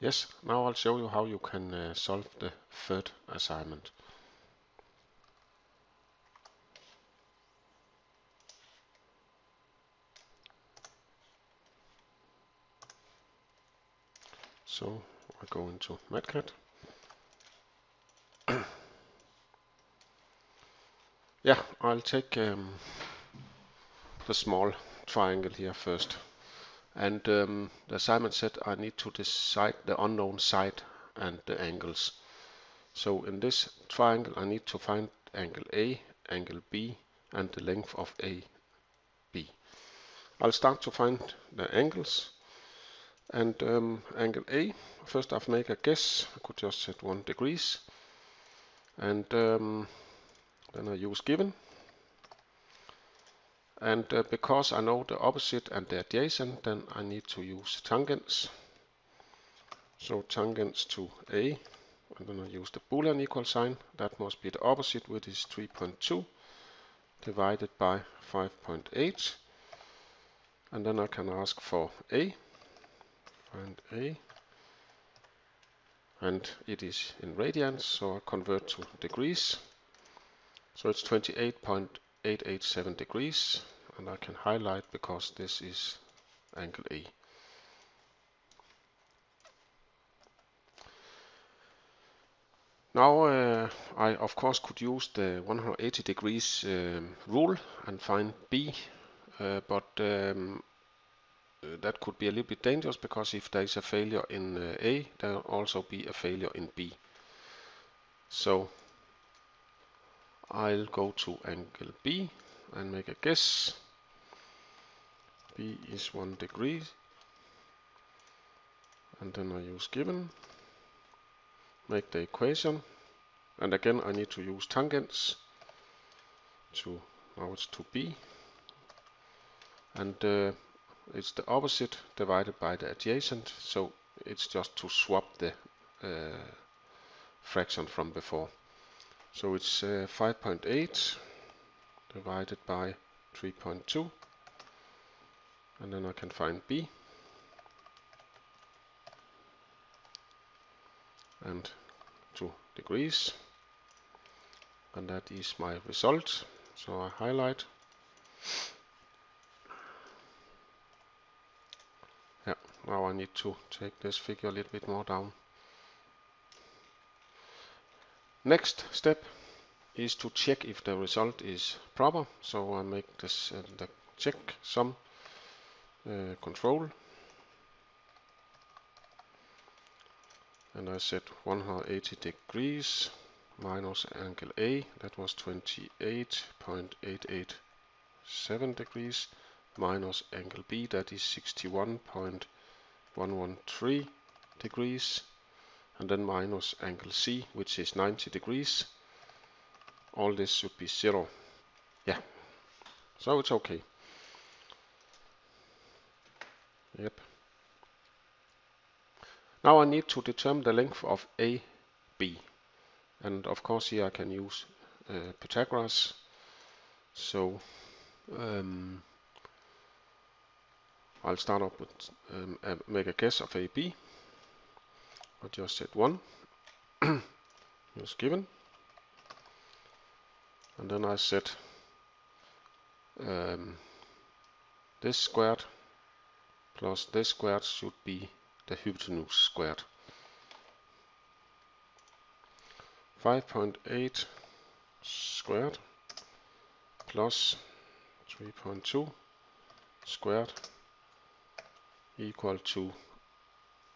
Yes, now I'll show you how you can solve the third assignment. So I go into MATCAD. Yeah, I'll take the small triangle here first. And the assignment said I need to decide the unknown side and the angles. So in this triangle I need to find angle A, angle B, and the length of AB. I'll start to find the angles. And angle A, first I've made a guess. I could just set 1 degrees. And then I use given. And because I know the opposite and the adjacent, then I need to use tangents. So tangents to A, and then I use the Boolean equal sign. That must be the opposite, which is 3.2 divided by 5.8. And then I can ask for A, find A, and it is in radians, so I convert to degrees. So it's 28.887 degrees, and I can highlight because this is angle A. Now I of course could use the 180 degrees rule and find B, but that could be a little bit dangerous because if there is a failure in A, there will also be a failure in B. So I'll go to angle B and make a guess. B is 1 degree, and then I use given, make the equation, and again I need to use tangents to, now it's to B, and it's the opposite divided by the adjacent, so it's just to swap the fraction from before. So it's 5.8 divided by 3.2, and then I can find B, and 2 degrees, and that is my result. So I highlight. Yeah, now I need to take this figure a little bit more down. Next step is to check if the result is proper. So I make this the check sum control, and I set 180 degrees minus angle A, that was 28.887 degrees, minus angle B, that is 61.113 degrees, and then minus angle C, which is 90 degrees. All this should be 0. Yeah, so it's okay. Yep. Now I need to determine the length of AB, and of course here I can use Pythagoras. So I'll start up with make a guess of AB. I just set 1, use given, and then I set this squared plus this squared should be the hypotenuse squared. 5.8 squared plus 3.2 squared equal to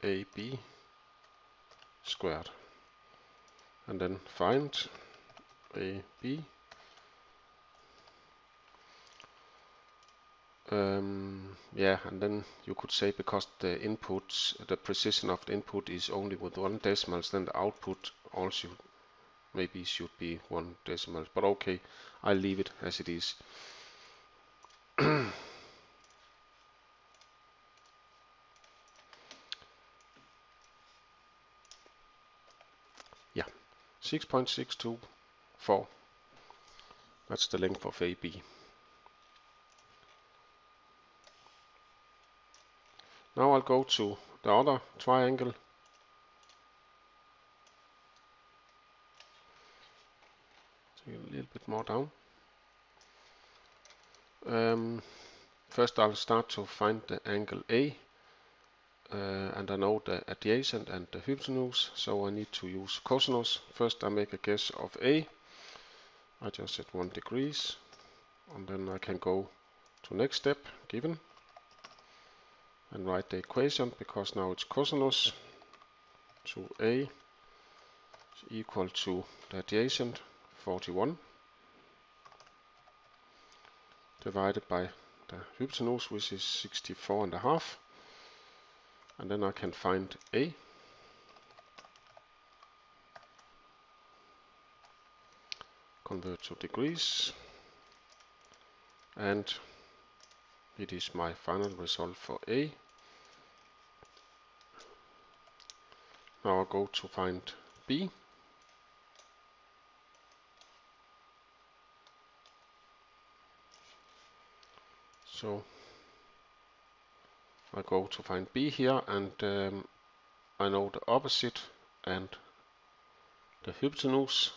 AB squared, and then find AB. Yeah, and then you could say because the inputs, the precision of the input is only with 1 decimal, then the output also maybe should be 1 decimal. But okay, I'll leave it as it is. Yeah, 6.624. That's the length of AB. Now I'll go to the other triangle little bit more down. First I'll start to find the angle A, and I know the adjacent and the hypotenuse, so I need to use cosinus. First I make a guess of A. I just set 1 degrees, and then I can go to next step, given, and write the equation, because now it's cosinus to A is equal to the adjacent 41 divided by the hypotenuse, which is 64.5, and then I can find A. Convert to degrees, and it is my final result for A. Now I go to find B. So I go to find B here, and I know the opposite and the hypotenuse.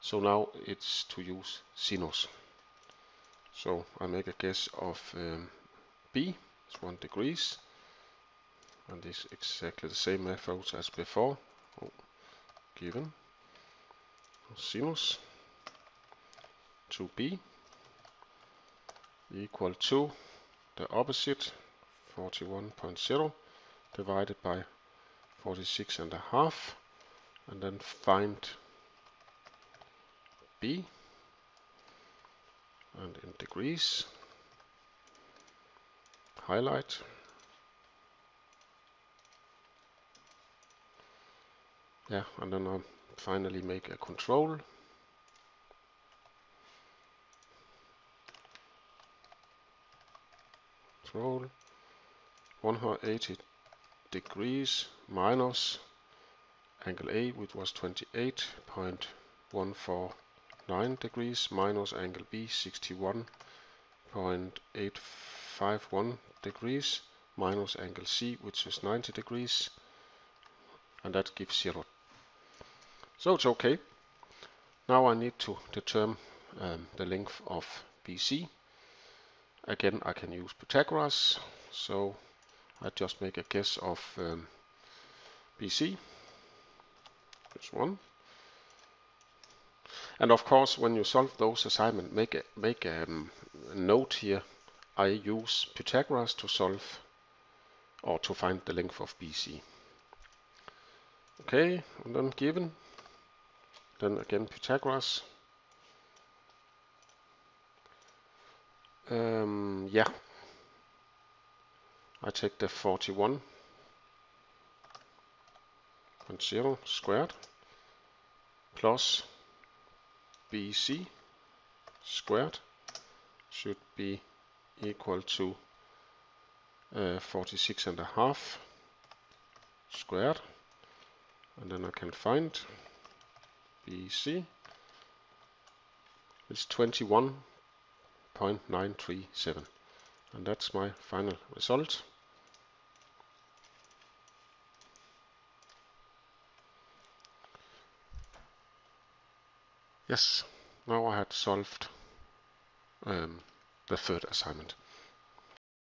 So now it's to use sinus. So I make a guess of B, it's 1 degrees, and this is exactly the same method as before. Given sinus to B equal to the opposite 41.0 divided by 46.5, and then find B, and in degrees, highlight, and then I finally make a control. Control 180 degrees minus angle A, which was 28.149 degrees, minus angle B, 61.851 degrees, minus angle C, which is 90 degrees, and that gives 0. So it's okay. Now I need to determine the length of BC. Again, I can use Pythagoras, so I just make a guess of BC. This one. And of course, when you solve those assignments, make a note here. I use Pythagoras to solve or to find the length of BC. Okay, and then given. Then again Pythagoras. I take the 41.0 squared plus BC squared should be equal to 46.5 squared, and then I can find BC is 21.937, and that's my final result. Yes, now I had solved the third assignment.